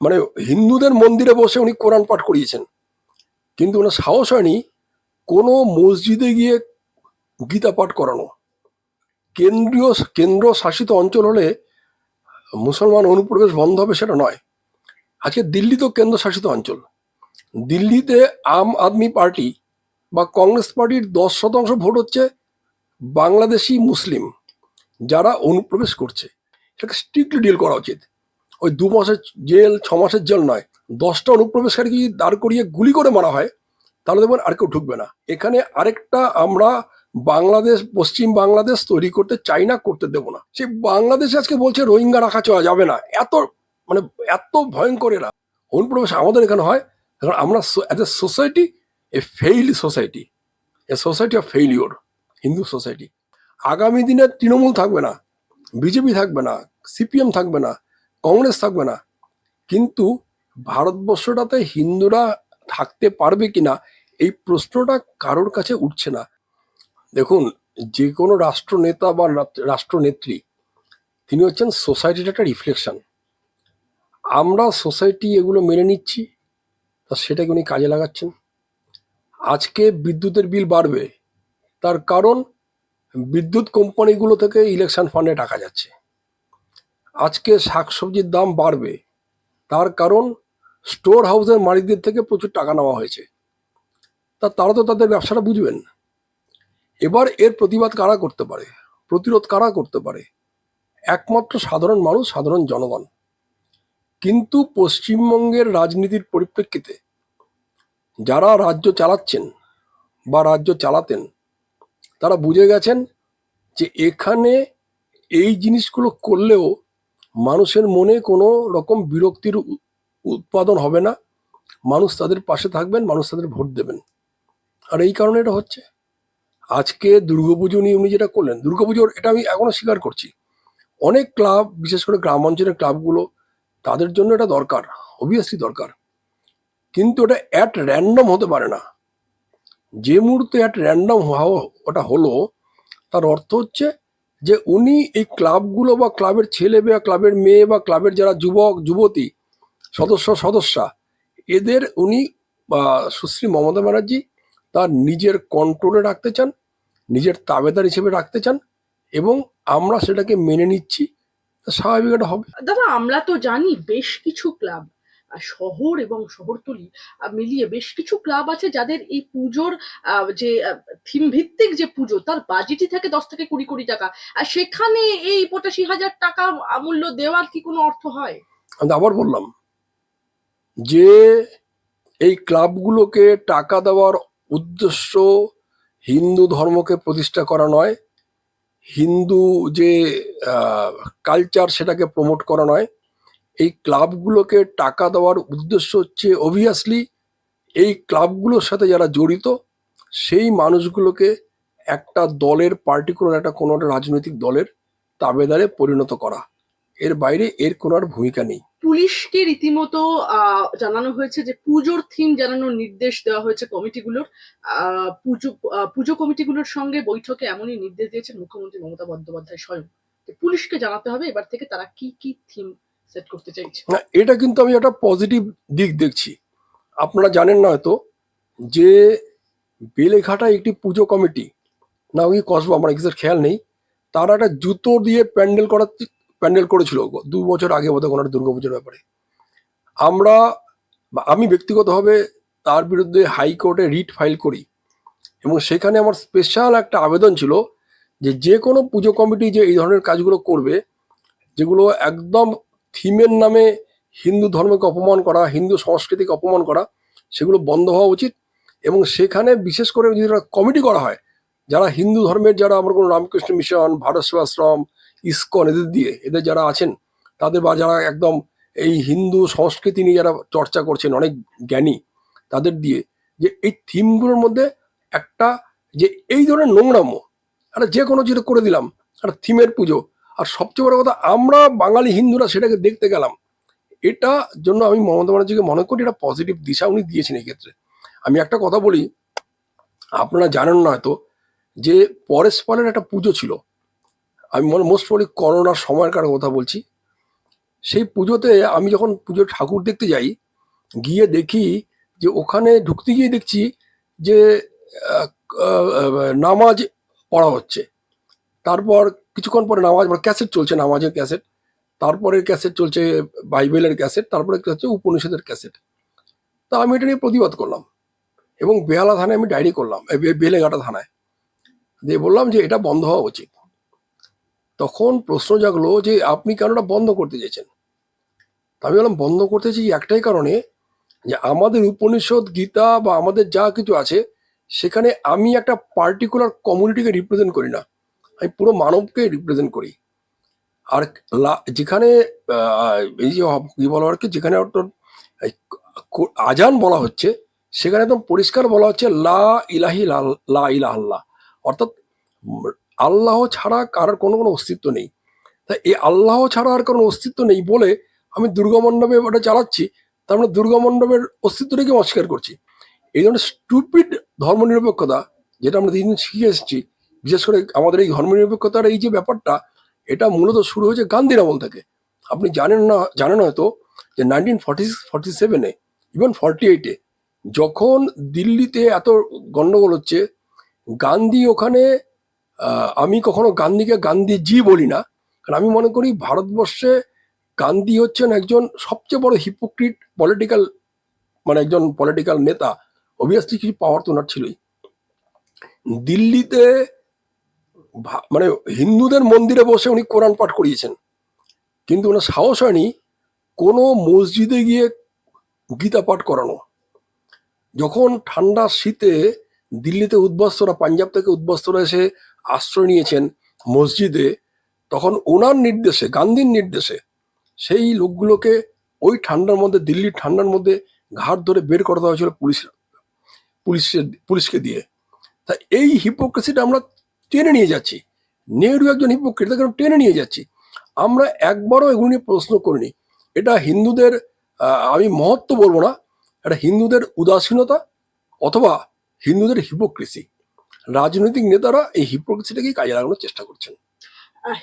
মানে হিন্দুদের মন্দিরে বসে উনি কোরআন পাঠ করিয়েছেন, কিন্তু ওনার সাহস হয়নি কোনো মসজিদে গিয়ে গীতা পাঠ করানো। কেন্দ্র শাসিত অঞ্চল হলে মুসলমান অনুপ্রবেশ বন্ধ হবে সেটা নয়। আজকে দিল্লি তো কেন্দ্র শাসিত অঞ্চল। দিল্লিতে আম আদমি পার্টি বা কংগ্রেস পার্টির 10% ভোট হচ্ছে বাংলাদেশি মুসলিম যারা অনুপ্রবেশ করছে। এটাকে স্ট্রিক্টলি ডিল করা উচিত। ওই 2 মাসের জেল, 6 মাসের জেল নয়, 10টা অনুপ্রবেশকারী যদি দাঁড় করিয়ে গুলি করে মারা হয় তাহলে দেখবেন আর কেউ ঢুকবে না। এখানে আরেকটা আমরা বাংলাদেশ, পশ্চিম বাংলাদেশ তৈরি করতে চাই না, করতে দেবো না। সেই বাংলাদেশে আজকে বলছে রোহিঙ্গা রাখা চলা যাবে না। মানে এত ভয়ঙ্কর এরা। অনুপ্রবেশ আমাদের এখানে হয় কারণ আমরা as a society A fail society, a society of failure, Hindu society. আগামী দিনে তৃণমূল থাকবে না, বিজেপি থাকবে না, সিপিএম থাকবে না, কংগ্রেস থাকবে না, কিন্তু ভারতবর্ষটাতে হিন্দুরা থাকতে পারবে কিনা এই প্রশ্নটা কারোর কাছে উঠছে না। দেখুন, যে কোনো রাষ্ট্রনেতা বা রাষ্ট্রনেত্রী তিনি হচ্ছেন সোসাইটির একটা রিফ্লেকশন। আমরা সোসাইটি এগুলো মেনে নিচ্ছি, তা সেটাকে উনি কাজে লাগাচ্ছেন। আজকে বিদ্যুতের বিল বাড়বে, তার কারণ বিদ্যুৎ কোম্পানিগুলো থেকে ইলেকশন ফান্ডে টাকা যাচ্ছে। আজকে শাকসবজির দাম বাড়বে, তার কারণ স্টোর হাউসের মালিকদের থেকে প্রচুর টাকা নেওয়া হয়েছে। তারা তো তাদের ব্যবসাটা বুঝবেন। এবার এর প্রতিবাদ কারা করতে পারে, প্রতিরোধ কারা করতে পারে? একমাত্র সাধারণ মানুষ, সাধারণ জনগণ। কিন্তু পশ্চিমবঙ্গের রাজনীতির পরিপ্রেক্ষিতে যারা রাজ্য চালাচ্ছেন বা রাজ্য চালাতেন তারা বুঝে গেছেন যে এখানে এই জিনিসগুলো করলেও মানুষের মনে কোনো রকম বিরক্তির উৎপাদন হবে না। মানুষ তাদের পাশে থাকবেন, মানুষ তাদের ভোট দেবেন। আর এই কারণে এটা হচ্ছে। আজকে দুর্গাপুজো নিয়ে উনি যেটা করলেন, দুর্গাপুজোর এটা আমি এখনো স্বীকার করছি, অনেক ক্লাব, বিশেষ করে গ্রাম অঞ্চলের ক্লাবগুলো, তাদের জন্য এটা দরকার, অবভিয়াসলি দরকার, কিন্তু এটা অ্যাট র্যান্ডম হতে পারে না। যে মুহূর্তে অ্যাট র্যান্ডম ওটা হলো, তার অর্থ হচ্ছে যে উনি এই ক্লাবগুলো বা ক্লাবের ছেলে বা ক্লাবের মেয়ে বা ক্লাবের যারা যুবক যুবতী সদস্যা, এদের উনি বা সুশ্রী মমতা ব্যানার্জি তার নিজের কন্ট্রোলে রাখতে চান, নিজের তাবেদার হিসেবে রাখতে চান, এবং আমরা সেটাকে মেনে নিচ্ছি। স্বাভাবিক এটা হবে। দাদা, আমরা তো জানি বেশ কিছু ক্লাব, শহর এবং শহরতলি মিলিয়ে বেশ কিছু ক্লাব আছে যাদের এই পুজোর যে থিম ভিত্তিক যে পুজো, তার বাজেটই থাকে 10 থেকে 20 কোটি টাকা। আর সেখানে এই 85,000 টাকা মূল্য দেওয়ার কি কোনো অর্থ হয়? আমি আবার বললাম যে এই ক্লাবগুলোকে টাকা দেওয়ার উদ্দেশ্য হিন্দু ধর্মকে প্রতিষ্ঠা করা নয়, হিন্দু যে কালচার সেটাকে প্রমোট করা নয়। এই ক্লাবগুলোকে টাকা দেওয়ার উদ্দেশ্য হচ্ছে অবভিয়াসলি এই ক্লাবগুলোর সাথে যারা জড়িত সেই মানুষগুলোকে একটা দলের, পার্টিকুলার একটা কোনো একটা রাজনৈতিক দলের তাবেদারে পরিণত করা। এর বাইরে এর কোনো আর ভূমিকা নেই। পুলিশকে রীতিমতো জানানো হয়েছে যে পুজোর থিম জানানোর নির্দেশ দেওয়া হয়েছে কমিটিগুলোর। পুজো কমিটিগুলোর সঙ্গে বৈঠকে এমনই নির্দেশ দিয়েছেন মুখ্যমন্ত্রী মমতা বন্দ্যোপাধ্যায় স্বয়ং। পুলিশকে জানাতে হবে এবার থেকে তারা কি কি থিম সেট করতে চাইছে। না, এটা কিন্তু আমি একটা পজিটিভ দিক দেখছি। আপনারা জানেন না হয়তো যে বেলেঘাটায় একটি পুজো কমিটি, না ওই কসবা, আমার এক্সাক্ট খেয়াল নেই, তারা একটা জুতো দিয়ে প্যান্ডেল করেছিল 2 বছর আগে বোধহয় কোনো একটা দুর্গাপুজোর ব্যাপারে। আমি ব্যক্তিগতভাবে তার বিরুদ্ধে হাইকোর্টে রিট ফাইল করি, এবং সেখানে আমার স্পেশাল একটা আবেদন ছিল যে কোনো পুজো কমিটি যে এই ধরনের কাজগুলো করবে, যেগুলো একদম থিমের নামে হিন্দু ধর্মকে অপমান করা, হিন্দু সংস্কৃতিকে অপমান করা, সেগুলো বন্ধ হওয়া উচিত। এবং সেখানে বিশেষ করে যদি কমিটি করা হয়, যারা হিন্দু ধর্মের, যারা আমার কোনো রামকৃষ্ণ মিশন, ভারত সেবাশ্রম, ইসকন, এদের যারা আছেন তাদের, বা যারা একদম এই হিন্দু সংস্কৃতি নিয়ে যারা চর্চা করছেন, অনেক জ্ঞানী, তাদের দিয়ে যে এই থিমগুলোর মধ্যে একটা, যে এই ধরনের নোংরামো একটা যে কোনো যেটা করে দিলাম একটা থিমের পুজো, আর সবচেয়ে বড় কথা আমরা বাঙালি হিন্দুরা সেটাকে দেখতে গেলাম, এটা জন্য আমি মমতা ব্যানার্জিকে মনে করি এটা পজিটিভ দিশা উনি দিয়েছেন এই ক্ষেত্রে। আমি একটা কথা বলি, আপনারা জানেন না হয়তো যে পরেশ পালের একটা পুজো ছিল, আমি মোস্ট প্রবলি করোনার সময়কার কথা বলছি, সেই পুজোতে আমি যখন পুজোর ঠাকুর দেখতে যাই, গিয়ে দেখি যে ওখানে ঢুকতে গিয়ে দেখছি যে আহ, আহ, নামাজ পড়া হচ্ছে। তারপর কিছুক্ষণ পরে নামাজ মানে ক্যাসেট চলছে, নামাজের ক্যাসেট। তারপরে ক্যাসেট চলছে বাইবেলের ক্যাসেট, তারপরে হচ্ছে উপনিষদের ক্যাসেট। তা আমি এটা নিয়ে প্রতিবাদ করলাম এবং বেহালা থানায় আমি ডায়েরি করলাম, বেলেঘাটা থানায়, দিয়ে বললাম যে এটা বন্ধ হওয়া উচিত। তখন প্রশ্ন জাগলো যে আপনি কেন এটা বন্ধ করতে চাইছেন। তা আমি বললাম বন্ধ করতে চাই একটাই কারণে, যে আমাদের উপনিষদ গীতা বা আমাদের যা কিছু আছে সেখানে আমি একটা পার্টিকুলার কমিউনিটিকে রিপ্রেজেন্ট করি না, আমি পুরো মানবকে রিপ্রেজেন্ট করি। আর যেখানে এই যে কি বলা আর কি, যেখানে তোর এই আজান বলা হচ্ছে সেখানে একদম পরিষ্কার বলা হচ্ছে লা ইলাহি লা ইলাহাল্লাহ, অর্থাৎ উম, আল্লাহ ছাড়া কারোর কোনো কোনো অস্তিত্ব নেই। তা এই আল্লাহ ছাড়া আর কোনো অস্তিত্ব নেই বলে আমি দুর্গা মণ্ডপে ওটা চালাচ্ছি, তার মানে দুর্গা মণ্ডপের অস্তিত্বটাকে অস্বীকার করছি। এই ধরনের স্টুপিড ধর্মনিরপেক্ষতা, যেটা আমরা দিন দিন শিখে এসেছি, বিশেষ করে আমাদের এই ধর্মনিরপেক্ষতার এই যে ব্যাপারটা, এটা মূলত শুরু হয়েছে গান্ধীর আমল থেকে। আপনি জানেন হয়তো যে 1947-47-এ, ইভেন 48-এ, যখন দিল্লিতে এত গন্ডগোল হচ্ছে, গান্ধী ওখানে আমি কখনো গান্ধীকে গান্ধীজি বলি না, কারণ আমি মনে করি ভারতবর্ষে গান্ধী হচ্ছেন একজন সবচেয়ে বড় হিপোক্রিট পলিটিক্যাল, মানে একজন পলিটিক্যাল নেতা। অবভিয়াসলি কিছু পাওয়ার তো ওনার ছিলই। দিল্লিতে মানে হিন্দুদের মন্দিরে বসে উনি কোরআন পাঠ করিয়েছেন, কিন্তু ওনার সাহস হয়নি কোনো মসজিদে গিয়ে গীতা পাঠ করানো। যখন ঠান্ডা শীতে দিল্লিতে উদ্বাস্তুরা, পাঞ্জাব থেকে উদ্বাস্তুরা এসে আশ্রয় নিয়েছেন মসজিদে, তখন ওনার নির্দেশে, গান্ধীর নির্দেশে, সেই লোকগুলোকে ওই ঠান্ডার মধ্যে, দিল্লির ঠান্ডার মধ্যে ঘাট ধরে বের করে দেওয়া হয়েছিল পুলিশকে দিয়ে। তা এই হিপোক্রেসিটা আমরা টেনে নিয়ে যাচ্ছি। নেহরু একজন হিপোক্রেট, তাকে আমরা টেনে নিয়ে যাচ্ছি। আমরা একবারও এগুলো নিয়ে প্রশ্ন করিনি। এটা হিন্দুদের, আমি মহত্ব বলবো না, এটা হিন্দুদের উদাসীনতা অথবা হিন্দুদের হিপোক্রেসি। রাজনৈতিক নেতারা এই হিপোক্রেসিটাকেই কাজে লাগানোর চেষ্টা করছেন।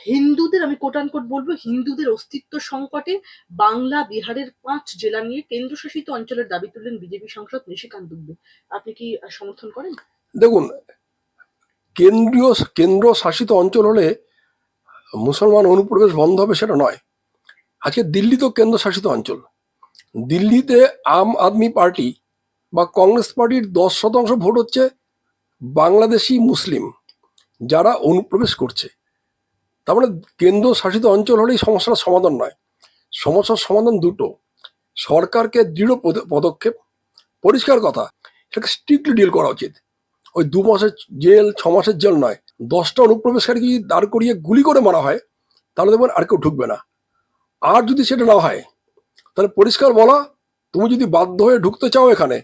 হিন্দুদের, আমি কোট আনকোট বলবো, হিন্দুদের অস্তিত্ব সংকটে বাংলা বিহারের 5 জেলা নিয়ে কেন্দ্রশাসিত অঞ্চলের দাবি তুললেন বিজেপি সাংসদ নিশিকান্ত দুবে। আপনি কি সমর্থন করেন? দেখুন, কেন্দ্র শাসিত অঞ্চল হলে মুসলমান অনুপ্রবেশ বন্ধ হবে সেটা নয়। আজকে দিল্লি তো কেন্দ্র শাসিত অঞ্চল। দিল্লিতে আম আদমি পার্টি বা কংগ্রেস পার্টির 10% ভোট হচ্ছে বাংলাদেশি মুসলিম যারা অনুপ্রবেশ করছে। তার মানে কেন্দ্র শাসিত অঞ্চল হলেই সমস্যার সমাধান নয়। সমস্যার সমাধান দুটো: সরকারকে দৃঢ় পদক্ষেপ, পরিষ্কার কথা, এটাকে স্ট্রিক্টলি ডিল করা উচিত। ওই 2 মাসের জেল, 6 মাসের জেল নয়, 10টা অনুপ্রবেশকারী যদি দাঁড় করিয়ে গুলি করে মারা হয় তাহলে দেখবেন আর কেউ ঢুকবে না। আর যদি সেটা না হয় তাহলে পরিষ্কার বলা, তুমি যদি বাধ্য হয়ে ঢুকতে চাও এখানে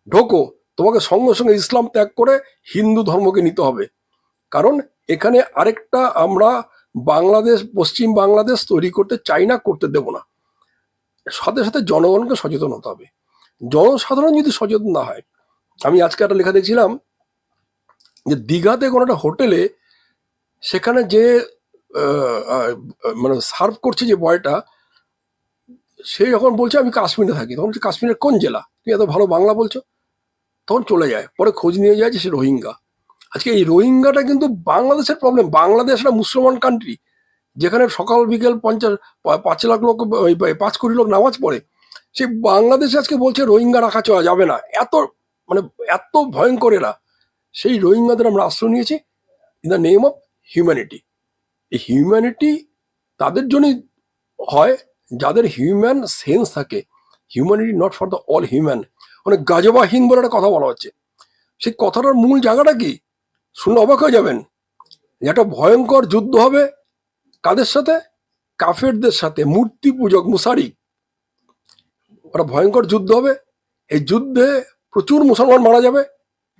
ঢোকো, তোমাকে সঙ্গে সঙ্গে ইসলাম ত্যাগ করে হিন্দু ধর্মকে নিতে হবে। কারণ এখানে আরেকটা আমরা বাংলাদেশ, পশ্চিম বাংলাদেশ তৈরি করতে চাই না, করতে দেব না। সাথে সাথে জনগণকে সচেতন হতে হবে। জনসাধারণ যদি সচেতন না হয়, আমি আজকে একটা লেখা দেখছিলাম যে দীঘাতে কোনো একটা হোটেলে, সেখানে যে মানে সার্ভ করছে যে বয়টা, সে যখন বলছে আমি কাশ্মীরে থাকি, তখন বলছে কাশ্মীরের কোন জেলা, তুমি এত ভালো বাংলা বলছো, তখন চলে যায়। পরে খোঁজ নিয়ে যায় যে সে রোহিঙ্গা। আজকে এই রোহিঙ্গাটা কিন্তু বাংলাদেশের প্রবলেম। বাংলাদেশ একটা মুসলমান কান্ট্রি, যেখানে সকাল বিকেল 5 লাখ লোক, 5 কোটি লোক নামাজ পড়ে। সেই বাংলাদেশে আজকে বলছে রোহিঙ্গা রাখা চলা যাবে না। মানে এত ভয়ঙ্কর এরা। সেই রোহিঙ্গাদের আমরা আশ্রয় নিয়েছি in the name of humanity. এই হিউম্যানিটি তাদের জন্যই হয় যাদের হিউম্যান সেন্স থাকে। Humanity not for the all human. মানে গাজবাহীন বলে একটা কথা বলা হচ্ছে। সেই কথাটার মূল জায়গাটা কি শুনে অবাক হয়ে যাবেন। একটা ভয়ঙ্কর যুদ্ধ হবে কাদের সাথে? কাফেরদের সাথে, মূর্তি পূজক মুসারিক। একটা ভয়ঙ্কর যুদ্ধ হবে। এই যুদ্ধে প্রচুর মুসলমান মারা যাবে,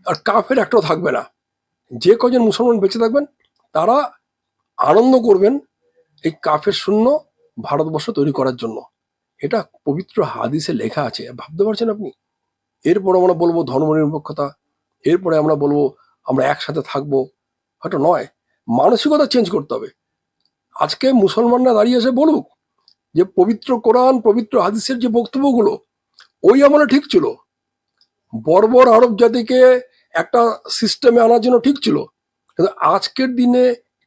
আর কাফের একটাও থাকবে না। যে কজন মুসলমান বেঁচে থাকবেন তারা আনন্দ করবেন এই কাফের শূন্য ভারতবর্ষ তৈরি করার জন্য। এটা পবিত্র হাদিসে লেখা আছে, ভাবতে পারছেন আপনি? এরপরে আমরা বলবো ধর্মনিরপেক্ষতা, এরপরে আমরা বলবো আমরা একসাথে থাকবো, হয়তো নয়। মানসিকতা চেঞ্জ করতে হবে। আজকে মুসলমানরা দাঁড়িয়ে এসে বলুক যে পবিত্র কোরআন পবিত্র হাদিসের যে বক্তব্যগুলো ওই আমলে ঠিক ছিল, বর্বর আরব জাতিকে একটা সিস্টেমে আনার জন্য ঠিক ছিল। কিন্তু আজকের দিনে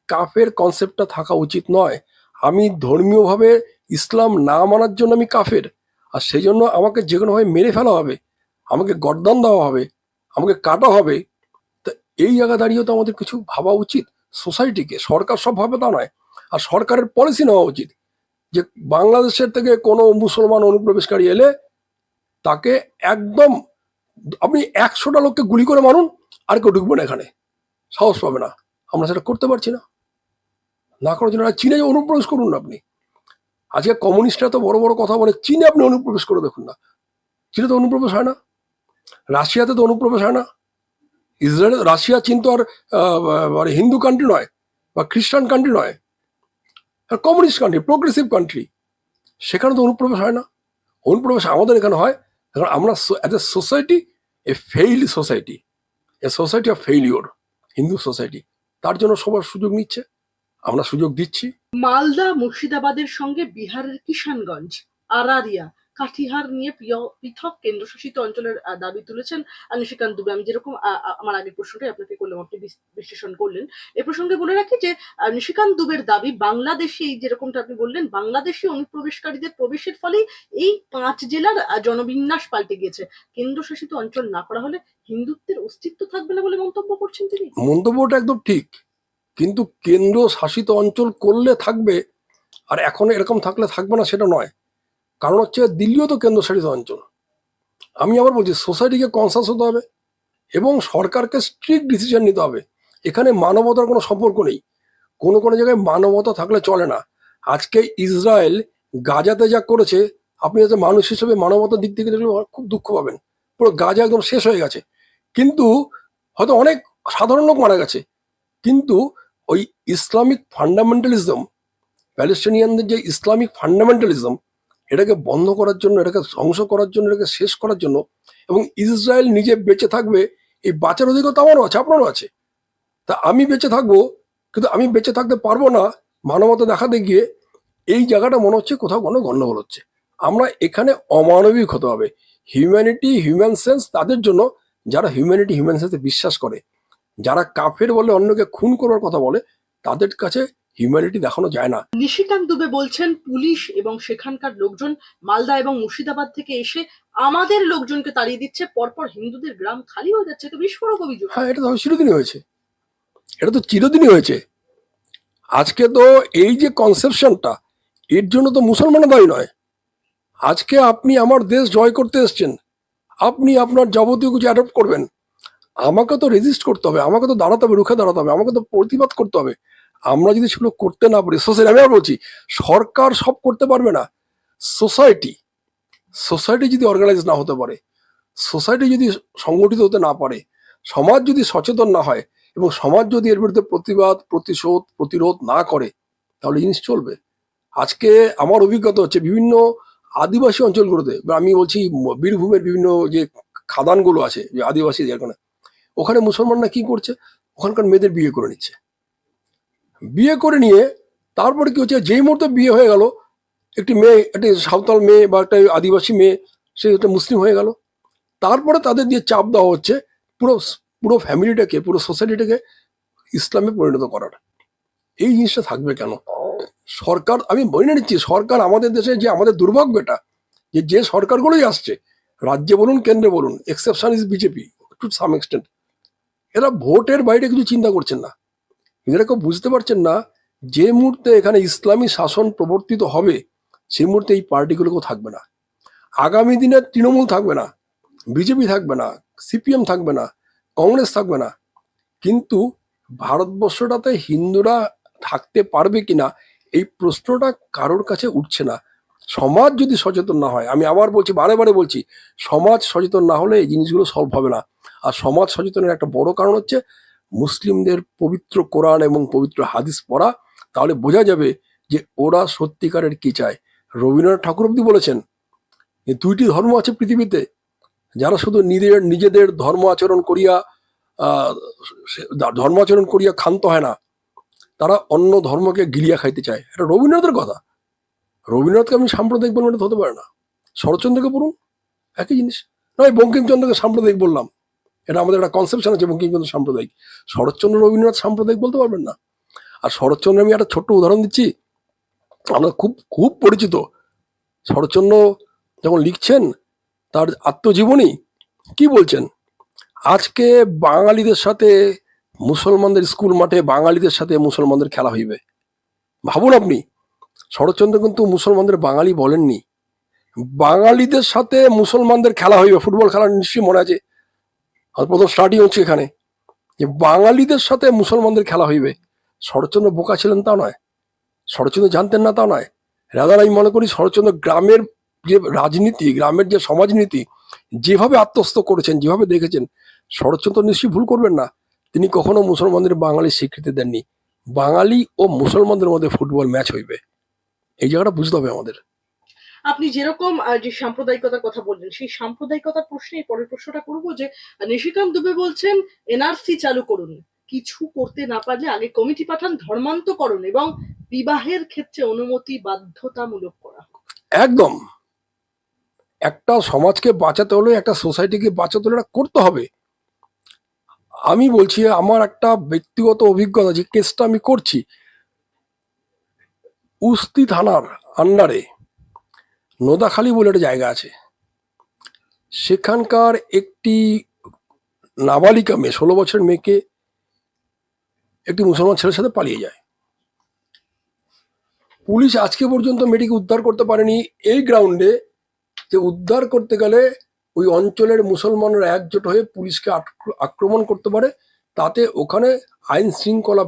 কাফের কনসেপ্টটা থাকা উচিত নয়। আমি ধর্মীয়ভাবে ইসলাম না মানার জন্য আমি কাফের, আর সেই জন্য আমাকে যে কোনোভাবে মেরে ফেলা হবে, আমাকে গর্দান দেওয়া হবে, আমাকে কাটা হবে। তা এই জায়গা দাঁড়িয়েও তো আমাদের কিছু ভাবা উচিত সোসাইটিকে। সরকার সব ভাবে তা নয়, আর সরকারের পলিসি নেওয়া উচিত যে বাংলাদেশের থেকে কোনো মুসলমান অনুপ্রবেশকারী এলে তাকে একদম, আপনি 100টা লোককে গুলি করে মারুন, আর কেউ ঢুকবে না এখানে, সাহস পাবে না। আমরা সেটা করতে পারছি না, না করার জন্য চীনে অনুপ্রবেশ করুন না আপনি। আজকে কমিউনিস্টরা তো বড় বড় কথা বলে, চীনে আপনি অনুপ্রবেশ করে দেখুন না, চীনে তো অনুপ্রবেশ হয় না, রাশিয়াতে তো অনুপ্রবেশ হয় না, ইসরায়েল, রাশিয়া, চীন তো আর মানে হিন্দু কান্ট্রি নয় বা খ্রিস্টান কান্ট্রি নয়, কমিউনিস্ট কান্ট্রি, প্রোগ্রেসিভ কান্ট্রি, সেখানে তো অনুপ্রবেশ হয় না। অনুপ্রবেশ আমাদের এখানে হয়, কারণ আমরা as a society a failed society, a society of failure, Hindu society. তার জন্য সবার সুযোগ নিচ্ছে, আমরা সুযোগ দিচ্ছি। মালদা মুর্শিদাবাদের সঙ্গে বিহারের কিষানগঞ্জ, আরারিয়া, কাটিহার নিয়ে পৃথক কেন্দ্রশাসিত অঞ্চলের দাবি তুলেছেন নিশিকান্ত দুবে। আমি যেরকম আমার আগের প্রশ্নটাই আপনাকে করলাম, আপনি বিশ্লেষণ করলেন। এ প্রসঙ্গে বলে রাখি যে নিশিকান্ত দুবের দাবি, বাংলাদেশি, যেরকমটা আপনি বললেন, বাংলাদেশি অনুপ্রবেশকারীদের প্রবেশের ফলে এই 5 জেলার জনবিন্যাস পাল্টে গিয়েছে। কেন্দ্রশাসিত অঞ্চল না করা হলে হিন্দুত্বের অস্তিত্ব থাকবে না বলে মন্তব্য করছেন তিনি। মন্তব্যটা একদম ঠিক, কিন্তু কেন্দ্র শাসিত অঞ্চল করলে থাকবে, আর এখন এরকম থাকলে থাকবে না সেটা নয়। কারণ হচ্ছে দিল্লিও তো কেন্দ্র শাসিত অঞ্চল। আমি আবার বলছি, সোসাইটিকে কনসাস হতে হবে এবং সরকারকে স্ট্রিক্ট ডিসিশন নিতে হবে। এখানে মানবতার কোনো সম্পর্ক নেই, কোনো কোনো জায়গায় মানবতা থাকলে চলে না। আজকে ইসরায়েল গাজাতে যা করেছে, আপনি যাতে মানুষ হিসেবে মানবতার দিক থেকে দেখলে খুব দুঃখ পাবেন। পুরো গাজা একদম শেষ হয়ে গেছে, কিন্তু হয়তো অনেক সাধারণ লোক মারা গেছে, কিন্তু ওই ইসলামিক ফান্ডামেন্টালিজম, প্যালেস্টিনিয়ানদের যে ইসলামিক ফান্ডামেন্টালিজম, এটাকে বন্ধ করার জন্য, এটাকে ধ্বংস করার জন্য, এটাকে শেষ করার জন্য, এবং ইসরায়েল নিজে বেঁচে থাকবে এই বাঁচার অধিকার তো আমারও আছে, আপনারও আছে। তা আমি বেঁচে থাকবো, কিন্তু আমি বেঁচে থাকতে পারবো না মানবতা দেখাতে গিয়ে। এই জায়গাটা মনে হচ্ছে কোথাও কোনো গন্ডগোল হচ্ছে। আমরা এখানে অমানবিক হতে হবে। হিউম্যানিটি, হিউম্যান সেন্স তাদের জন্য যারা হিউম্যানিটি, হিউম্যান সেন্সে বিশ্বাস করে। যারা কাফের বলে, অন্যকে খুন করার কথা বলে, তাদের কাছে হিউম্যানিটি দেখানো যায় না। নিশিকান্ত দুবে বলছেন, পুলিশ এবং সেখানকার লোকজন মালদা এবং মুর্শিদাবাদ থেকে এসে আমাদের লোকজনকে তাড়িয়ে দিচ্ছে, পরপর হিন্দুদের গ্রাম খালি হয়ে যাচ্ছে। তো বিস্ফোরক অভিযোগ। হ্যাঁ, এটা তো চিরদিনই হয়েছে, এটা তো চিরদিনই হয়েছে। আজকে তো এই যে কনসেপশনটা, এর জন্য তো মুসলমানরা দায়ী নয়। আজকে আপনি আমার দেশ জয় করতে এসছেন, আপনি আপনার যাবতীয় কিছু অ্যাডপ্ট করবেন, আমাকে তো রেজিস্ট করতে হবে, আমাকে তো দাঁড়াতে হবে, রুখে দাঁড়াতে হবে, আমাকে তো প্রতিবাদ করতে হবে। আমরা যদি সেগুলো করতে না পারি, সোসাইটি, আমি আর বলছি সরকার সব করতে পারবে না। সোসাইটি, সোসাইটি যদি অর্গানাইজ না হতে পারে, সোসাইটি যদি সংগঠিত হতে না পারে, সমাজ যদি সচেতন না হয়, এবং সমাজ যদি এর বিরুদ্ধে প্রতিবাদ, প্রতিশোধ, প্রতিরোধ না করে, তাহলে জিনিস চলবে। আজকে আমার অভিজ্ঞতা হচ্ছে বিভিন্ন আদিবাসী অঞ্চলগুলোতে, বা আমি বলছি বীরভূমের বিভিন্ন যে খাদানগুলো আছে, যে আদিবাসী যেখানে, ওখানে মুসলমানরা কি করছে, ওখানকার মেয়েদের বিয়ে করে নিচ্ছে। বিয়ে করে নিয়ে তারপরে কি হচ্ছে, যেই মুহূর্তে বিয়ে হয়ে গেল, একটি মেয়ে, একটি সাঁওতাল মেয়ে বা একটা আদিবাসী মেয়ে, সে একটা মুসলিম হয়ে গেল, তারপরে তাদের দিয়ে চাপ দেওয়া হচ্ছে পুরো পুরো ফ্যামিলিটাকে, পুরো সোসাইটিটাকে ইসলামে পরিণত করার। এই জিনিসটা থাকবে কেন? সরকার, আমি বলে নিচ্ছি, সরকার আমাদের দেশে যে আমাদের দুর্ভাগ্য এটা, যে সরকারগুলোই আসছে, রাজ্যে বলুন কেন্দ্রে বলুন, exception is BJP to some extent, এরা ভোটের বাইরে কিছু চিন্তা করছেন না। এরা কেউ বুঝতে পারছেন না, যে মুহূর্তে এখানে ইসলামী শাসন প্রবর্তিত হবে, সেই মুহূর্তে এই পার্টিগুলোকেও থাকবে না। আগামী দিনে তৃণমূল থাকবে না, বিজেপি থাকবে না, সিপিএম থাকবে না, কংগ্রেস থাকবে না, কিন্তু ভারতবর্ষটাতে হিন্দুরা থাকতে পারবে কিনা এই প্রশ্নটা কারোর কাছে উঠছে না। সমাজ যদি সচেতন না হয়, আমি আবার বলছি, বারে বারে বলছি, সমাজ সচেতন না হলে এই জিনিসগুলো সলভ হবে না। আর সমাজ সচেতনের একটা বড় কারণ হচ্ছে মুসলিমদের পবিত্র কোরআন এবং পবিত্র হাদিস পড়া। তাহলে বোঝা যাবে যে ওরা সত্যিকারের কি চায়। রবীন্দ্রনাথ ঠাকুর অব্দি বলেছেন যে 2টি ধর্ম আছে পৃথিবীতে, যারা শুধু নিজেদের ধর্ম আচরণ করিয়া ধর্মাচরণ করিয়া ক্ষান্ত হয় না, তারা অন্য ধর্মকে গিলিয়া খাইতে চায়। এটা রবীন্দ্রনাথের কথা। রবীন্দ্রনাথকে আপনি সাম্প্রদায়িক বলবেন, এটা হতে পারে না। শরৎচন্দ্রকে পড়ুন, একই জিনিস। নয়, বঙ্কিমচন্দ্রকে সাম্প্রদায়িক বললাম, এটা আমাদের একটা কনসেপশন আছে বঙ্কিমচন্দ্র সাম্প্রদায়িক। শরৎচন্দ্র রবীন্দ্রনাথ সাম্প্রদায়িক বলতে পারবেন না। আর শরৎচন্দ্র, আমি একটা ছোট্ট উদাহরণ দিচ্ছি, আমরা খুব খুব পরিচিত। শরৎচন্দ্র যখন লিখছেন তার আত্মজীবনী, কি বলছেন, আজকে বাঙালিদের সাথে মুসলমানদের, স্কুল মাঠে বাঙালিদের সাথে মুসলমানদের খেলা হইবে। ভাবুন আপনি, শরৎচন্দ্র কিন্তু মুসলমানদের বাঙালি বলেননি, বাঙালিদের সাথে মুসলমানদের খেলা হইবে। ফুটবল খেলা নিশ্চয়ই মনে আছে, আর প্রথম স্টার্টিং হচ্ছে এখানে, যে বাঙালিদের সাথে মুসলমানদের খেলা হইবে। শরৎচন্দ্র বোকা ছিলেন তা নয়, শরৎচন্দ্র জানতেন না তা নয়। রাদার আমি মনে করি শরৎচন্দ্র গ্রামের যে রাজনীতি, গ্রামের যে সমাজনীতি যেভাবে আত্মস্থ করেছেন, যেভাবে দেখেছেন, শরৎচন্দ্র নিশ্চয়ই ভুল করবেন না। তিনি কখনো মুসলমানদের বাঙালির স্বীকৃতি দেননি। বাঙালি ও মুসলমানদের মধ্যে ফুটবল ম্যাচ হইবে, এই জায়গাটা বুঝতে হবে আমাদের। আপনি যেরকম যে সাম্প্রদায়িকতার কথা বললেন, সেই সাম্প্রদায়িকতার প্রশ্নে পরের প্রশ্নটা করবো যে নিশিকান্ত দুবে বলছেন এনআরসি চালু করুন, কিছু করতে না পারলে আগে কমিটি পাঠান, ধর্মান্তকরণ এবং বিবাহের ক্ষেত্রে অনুমতি বাধ্যতামূলক করা। একদম, একটা সমাজকে বাঁচাতে হলে, একটা সোসাইটিকে বাঁচাতে হলে এটা করতে হবে। আমি বলছি, আমার একটা ব্যক্তিগত অভিজ্ঞতা, যে কেসটা আমি করছি, উস্তি থানার আন্ডারে নোদাখালী বলে একটা জায়গা আছে, সেখানকার একটি নাবালিকা মেয়ে, 16 বছরের মেয়েকে একটি মুসলমান ছেলের সাথে পালিয়ে যায়। পুলিশ আজকে পর্যন্ত মেয়েটিকে উদ্ধার করতে পারেনি, এই গ্রাউন্ডে যে উদ্ধার করতে গেলে ওই অঞ্চলের মুসলমানরা একজোট হয়ে পুলিশকে আক্রমণ করতে পারে, তাতে ওখানে আইন শৃঙ্খলা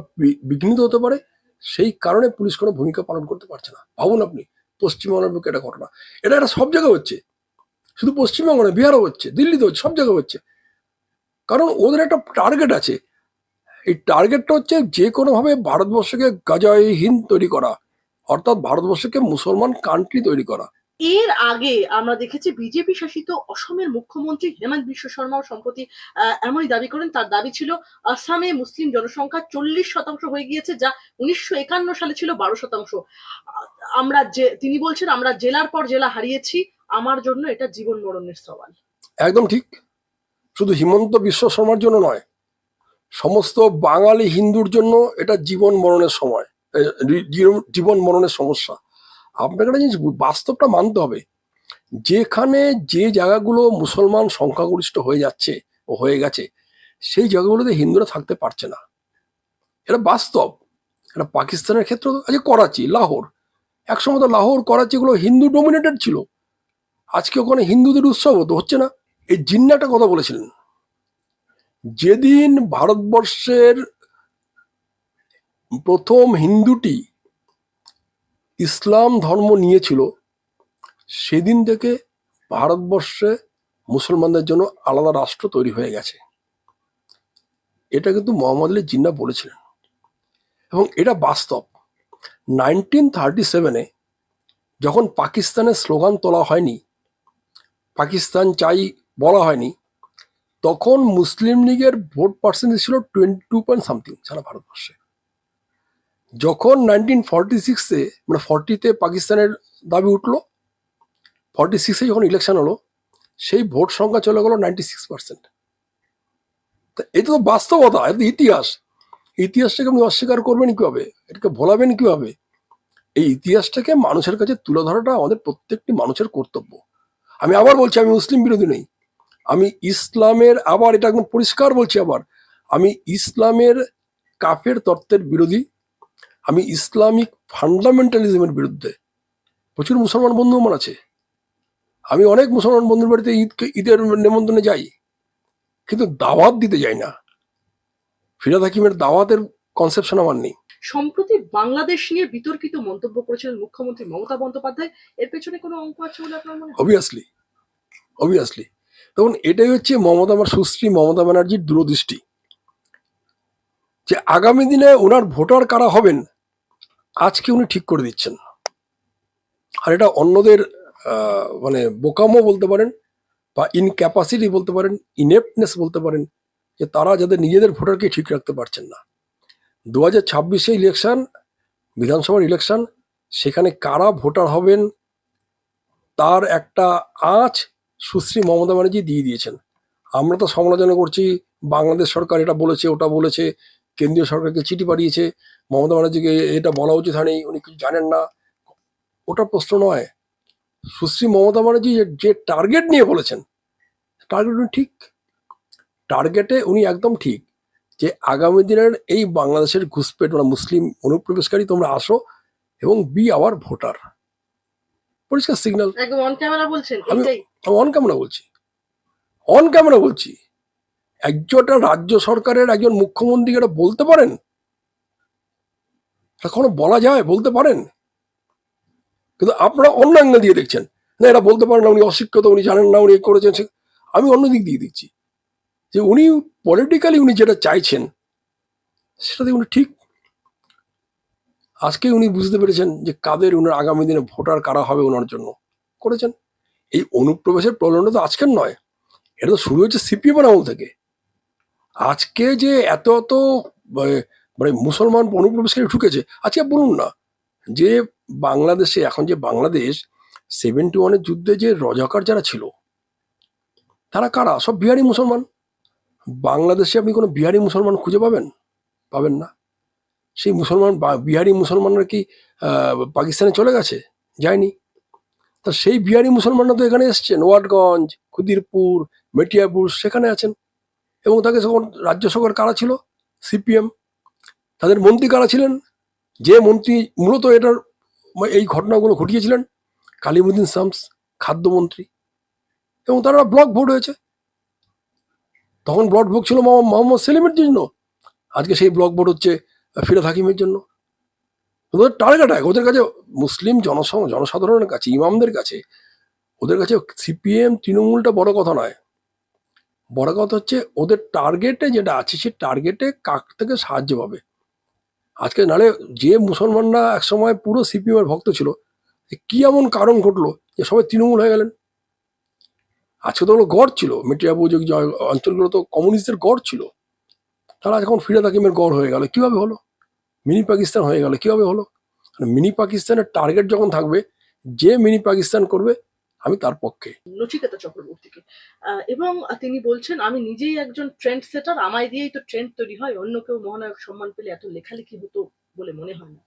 বিঘ্নিত হতে পারে। সেই কারণে পুলিশ কোনো ভূমিকা পালন করতে পারছে না। ভাবুন আপনি, পশ্চিমবঙ্গের বুকে এটা ঘটনা, এটা সব জায়গায় হচ্ছে, শুধু পশ্চিমবঙ্গ নয়, বিহারও হচ্ছে, দিল্লিতে হচ্ছে, সব জায়গায় হচ্ছে। কারণ ওদের একটা টার্গেট আছে, এই টার্গেটটা হচ্ছে যে কোনোভাবে ভারতবর্ষকে গাজায় হিন্দ তৈরি করা, অর্থাৎ ভারতবর্ষকে মুসলমান কান্ট্রি তৈরি করা। এর আগে আমরা দেখেছি বিজেপি শাসিত অসমের মুখ্যমন্ত্রী হেমন্ত বিশ্ব শর্মাও সম্প্রতি এমনই দাবি করেন। তার দাবি ছিল আসামে মুসলিম জনসংখ্যা 40% হয়ে গিয়েছে, যা 1951 সালে ছিল 12%। আমরা যে তিনি বলছেন আমরা জেলার পর জেলা হারিয়েছি, আমার জন্য এটা জীবন মরণের সওয়াল। একদম ঠিক, শুধু হিমন্ত বিশ্ব শর্মার জন্য নয়, সমস্ত বাঙালি হিন্দুর জন্য এটা জীবন মরণের সময়, জীবন মরণের সমস্যা। আপনাকে একটা জিনিস বাস্তবটা মানতে হবে, যেখানে যে জায়গাগুলো মুসলমান সংখ্যাগরিষ্ঠ হয়ে যাচ্ছে ও হয়ে গেছে, সেই জায়গাগুলোতে হিন্দুরা থাকতে পারছে না, এটা বাস্তব। এটা পাকিস্তানের ক্ষেত্রে আজকে করাচি, লাহোর, একসময় তো লাহোর করাচি এগুলো হিন্দু ডোমিনেটেড ছিল, আজকে ওখানে হিন্দুদের উৎসব হতো, হচ্ছে না। এই জিন্না একটা কথা বলেছিলেন, যেদিন ভারতবর্ষের প্রথম হিন্দুটি ইসলাম ধর্ম নিয়েছিল, সেদিন থেকে ভারতবর্ষে মুসলমানদের জন্য আলাদা রাষ্ট্র তৈরি হয়ে গেছে। এটা কিন্তু মোহাম্মদ আলী জিন্না বলেছিলেন, এবং এটা বাস্তব। 1937-এ যখন পাকিস্তানের স্লোগান তোলা হয়নি, পাকিস্তান চাই বলা হয়নি, তখন মুসলিম লীগের ভোট পার্সেন্টেজ ছিল 22 পয়েন্ট সামথিং সারা ভারতবর্ষে। যখন 1946-এ, মানে 40-তে পাকিস্তানের দাবি উঠলো, 46-এ যখন ইলেকশন হলো, সেই ভোট সংখ্যা চলে গেল 96%। এটা তো বাস্তবতা, এটা তো ইতিহাস। ইতিহাসটাকে আপনি অস্বীকার করবেন কিভাবে, এটাকে ভোলাবেন কিভাবে? এই ইতিহাসটাকে মানুষের কাছে তুলে ধরাটা আমাদের প্রত্যেকটি মানুষের কর্তব্য। আমি আবার বলছি, আমি মুসলিম বিরোধী নেই, আমি ইসলামের, আবার এটা একদম পরিষ্কার বলছি, আবার আমি ইসলামের কাফের তত্ত্বের বিরোধী, আমি ইসলামিক ফান্ডামেন্টালিজমের বিরুদ্ধে। প্রচুর মুসলমান বন্ধু আমার আছে, আমি অনেক মুসলমান বন্ধুর বাড়িতে ঈদের নেমন্তন্নে যাই, কিন্তু দাওয়াত দিতে যাই না। ফিরহাদ হাকিমের দাওয়াতের কনসেপশন আমার নেই। সম্প্রতি বাংলাদেশ নিয়ে বিতর্কিত মন্তব্য করেছিলেন মুখ্যমন্ত্রী মমতা বন্দ্যোপাধ্যায়, এর পেছনে কোনো অঙ্ক আছে বলে আপনার মনে হয়? অবভিয়াসলি তখন এটাই হচ্ছে আমার সুশ্রী মমতা ব্যানার্জির দূরদৃষ্টি, যে আগামী দিনে ওনার ভোটার কারা হবেন আজকে উনি ঠিক করে দিচ্ছেন। আর এটা অন্যদের মানে বোকামো বলতে পারেন, বা ইনক্যাপাসিটি বলতে পারেন, ইনেপ্টনেস বলতে পারেন, যে তারা যাদের নিজেদের ভোটারকে ঠিক রাখতে পারছেন না। 2026-এ ইলেকশন, বিধানসভার ইলেকশন, সেখানে কারা ভোটার হবেন তার একটা আঁচ সুশ্রী মমতা ব্যানার্জি দিয়ে দিয়েছেন। আমরা তো সমালোচনা করছি, বাংলাদেশ সরকার এটা বলেছে ওটা বলেছে, কেন্দ্রীয় সরকারকে চিঠি পাঠিয়েছে, মমতা ব্যানার্জিকে এটা বলা উচিত হয়নি, উনি কিছু জানেন না। ওটা প্রশ্ন নয়। সুশ্রী মমতা ব্যানার্জি যে টার্গেট নিয়ে বলেছেন, টার্গেট উনি ঠিক, টার্গেটে উনি একদম ঠিক, যে আগামী দিনের এই বাংলাদেশের ঘুষপেট মানে মুসলিম অনুপ্রবেশকারী তোমরা আসো এবং বি আওয়ার ভোটার। পরিষ্কার সিগন্যাল। একদম অন ক্যামেরা বলছেন আমি এইটাই। অন ক্যামেরা বলছি, অন ক্যামেরা বলছি। একজনটা রাজ্য সরকারের একজন মুখ্যমন্ত্রীকে এটা বলতে পারেন? এখনো বলা যায়, বলতে পারেন? কিন্তু আপনারা অন্য অ্যাঙ্গেল দিয়ে দেখছেন, না এটা বলতে পারেন না, উনি অশিক্ষিত, উনি জানেন না, উনি এই করেছেন। আমি অন্য দিক দিয়ে দিচ্ছি যে উনি পলিটিক্যালি উনি যেটা চাইছেন সেটাতে উনি ঠিক। আজকে উনি বুঝতে পেরেছেন যে কাদের উনার আগামী দিনে ভোটার কারা হবে ওনার জন্য করেছেন। এই অনুপ্রবেশের প্রবলেমটা তো আজকের নয়, এটা তো শুরু হয়েছে সিপিএম আমল থেকে। আজকে যে এত এত মানে মুসলমান অনুপ্রবেশকারী ঢুকেছে, আজকে বলুন না যে বাংলাদেশে এখন যে বাংলাদেশ 71-এর যুদ্ধে যে রজাকার যারা ছিল তারা কারা? সব বিহারি মুসলমান। বাংলাদেশে আপনি কোনো বিহারি মুসলমান খুঁজে পাবেন? পাবেন না। সেই মুসলমান বিহারি মুসলমানরা কি পাকিস্তানে চলে গেছে? যায়নি। তা সেই বিহারি মুসলমানরা তো এখানে এসছেন, ওয়াটগঞ্জ, ক্ষুদিরপুর, মেটিয়াপুর, সেখানে আছেন। এবং তাকে তখন রাজ্য সরকার কারা ছিল? সিপিএম। তাদের মন্ত্রী কারা ছিলেন? যে মন্ত্রী মূলত এটার এই ঘটনাগুলো ঘটিয়েছিলেন, কালিমুদ্দিন শামস, খাদ্যমন্ত্রী। এবং তারা ব্লক ভোট হয়েছে। তখন ব্লক ভোট ছিল মোহাম্মদ সেলিমের জন্য, আজকে সেই ব্লক ভোট হচ্ছে ফিরহাদ হাকিমের জন্য। ওদের টার্গেট এক, ওদের কাছে মুসলিম জনসাধারণের কাছে, ইমামদের কাছে, ওদের কাছে সিপিএম তৃণমূলটা বড় কথা নয়। বড় কথা হচ্ছে ওদের টার্গেটে যেটা আছে সেই টার্গেটে কাক থেকে সাহায্য পাবে। আজকে নালে যে মুসলমানরা একসময় পুরো সিপিএম এর ভক্ত ছিল, কি এমন কারণ ঘটলো যে সবাই তৃণমূল হয়ে গেলেন? আজকে তো ওগুলো গড় ছিল, মেটিয়াবুজ অঞ্চলগুলো তো কমিউনিস্টদের গড় ছিল, তারা এখন ফিরহাদ হাকিমের গড় হয়ে গেল। কিভাবে হলো? মিনি পাকিস্তান হয়ে গেল কিভাবে হলো? মিনি পাকিস্তানের টার্গেট যখন থাকবে, যে মিনি পাকিস্তান করবে আমি তার পক্ষে। নচিকেতা চক্রবর্তীকে এবং তিনি বলছেন আমি নিজেই একজন ট্রেন্ড সেটার, আমায় দিয়েই তো ট্রেন্ড তৈরি হয়, অন্য কেউ মহানায়ক সম্মান পেলে এত লেখালেখি হতো বলে মনে হয় না।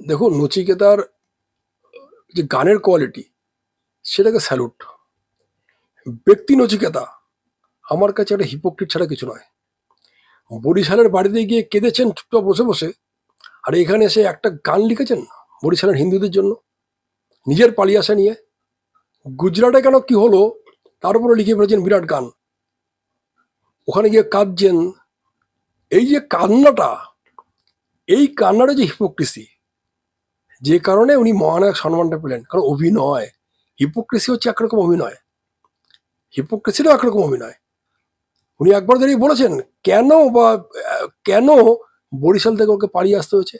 দেখুন, নচিকেতার যে গানের কোয়ালিটি সেটাকে স্যালুট। ব্যক্তি নচিকেতা আমার কাছে একটা হিপোক্রিট ছাড়া কিছু নয়। বরিশালের বাড়িতে গিয়ে কেঁদেছেন চুপচাপ বসে বসে, আর এখানে এসে একটা গান লিখেছেন বরিশালের হিন্দুদের জন্য, নিজের পালিয়ে আসা নিয়ে। গুজরাটে কেন কি হলো তার উপরে লিখে ফেলেছেন বিরাট গান, ওখানে গিয়ে কাঁদছেন। এই যে কান্নাটা, এই কান্নাটা যে হিপোক্রেসি, যে কারণে উনি মহানায়ক সম্মানটা পেলেন। কারণ অভিনয়, হিপোক্রেসি হচ্ছে একরকম অভিনয়, হিপোক্রেসিরও একরকম অভিনয়। উনি একবার দাঁড়িয়ে বলেছেন কেন বরিশাল থেকে ওকে পালিয়ে আসতে হয়েছে।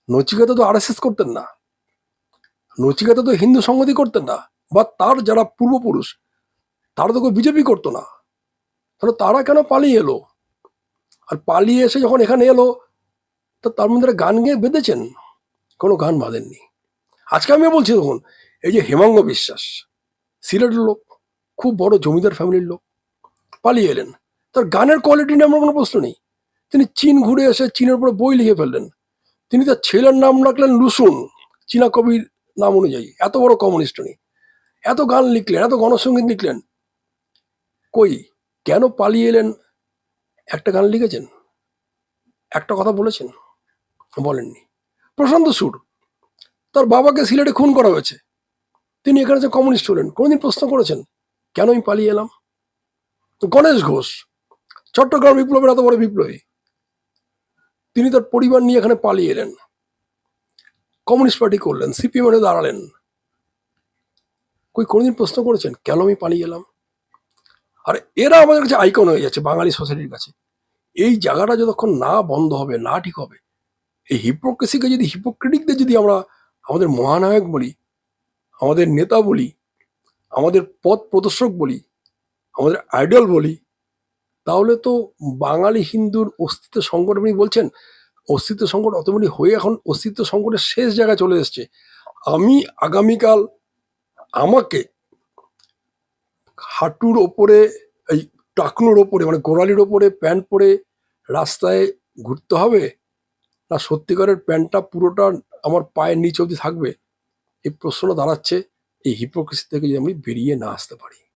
নচিকেতা তো আরএসএস করতেন না, নচিকেতা তো হিন্দু সংগতি করতেন না, বা তার যারা পূর্বপুরুষ তারা তো কেউ বিজেপি করতো না। তাহলে তারা কেন পালিয়ে এলো? আর পালিয়ে এসে যখন এখানে এলো, তো তার মধ্যে গান গেয়ে বেঁধেছেন? কোনো গান বাঁধেননি। আজকে আমি বলছি, দেখুন এই যে হেমাঙ্গ বিশ্বাস, সিলেটের লোক, খুব বড় জমিদার ফ্যামিলির লোক, পালিয়ে এলেন। তার গানের কোয়ালিটি নিয়ে আমার কোনো প্রশ্ন নেই। তিনি চীন ঘুরে এসে চীনের উপরে বই লিখে ফেললেন। তিনি তার ছেলের নাম রাখলেন লুসুন, চীনা কবির নাম অনুযায়ী। এত বড় কমিউনিস্ট উনি, এত গান লিখলেন, এত গণসঙ্গীত লিখলেন। কই, কেন পালিয়ে এলেন? একটা গান লিখেছেন? একটা কথা বলেছেন? বলেননি। প্রশান্ত সুর, তার বাবাকে সিলেটে খুন করা হয়েছে, তিনি এখানে যে কমিউনিস্ট হলেন, কোনোদিন প্রশ্ন করেছেন কেন আমি পালিয়ে এলাম? গণেশ ঘোষ, চট্টগ্রাম বিপ্লবের এত বড় বিপ্লবী, তিনি তার পরিবার নিয়ে এখানে পালিয়ে এলেন, কমিউনিস্ট পার্টি করলেন, সিপিএম এ দাঁড়ালেন। কোনোদিন প্রশ্ন করেছেন কেন আমি পালিয়ে এলাম? আর এরা আমাদের কাছে আইকন হয়ে যাচ্ছে বাঙালি সোসাইটির কাছে। এই জায়গাটা যতক্ষণ না বন্ধ হবে, না ঠিক হবে, এই হিপোক্রেসিকে যদি, হিপোক্রেটিকদের যদি আমরা আমাদের মহানায়ক বলি, আমাদের নেতা বলি, আমাদের পথ প্রদর্শক বলি, আমাদের আইডল বলি, তাহলে তো বাঙালি হিন্দুর অস্তিত্ব সংকট, আপনি বলছেন অস্তিত্ব সংকট অটোমেটিক হয়ে এখন অস্তিত্ব সংকটের শেষ জায়গায় চলে এসছে। আমি আগামীকাল আমাকে হাঁটুর ওপরে, এই টাকনুর ওপরে মানে গোড়ালির ওপরে প্যান্ট পরে রাস্তায় ঘুরতে হবে, না সত্যিকারের প্যান্টটা পুরোটা আমার পায়ের নিচ অবধি থাকবে? এই প্রশ্ন দাঁড়াচ্ছে এই হিপোক্রেসি থেকে যদি আমি বেরিয়ে না আসতে পারি।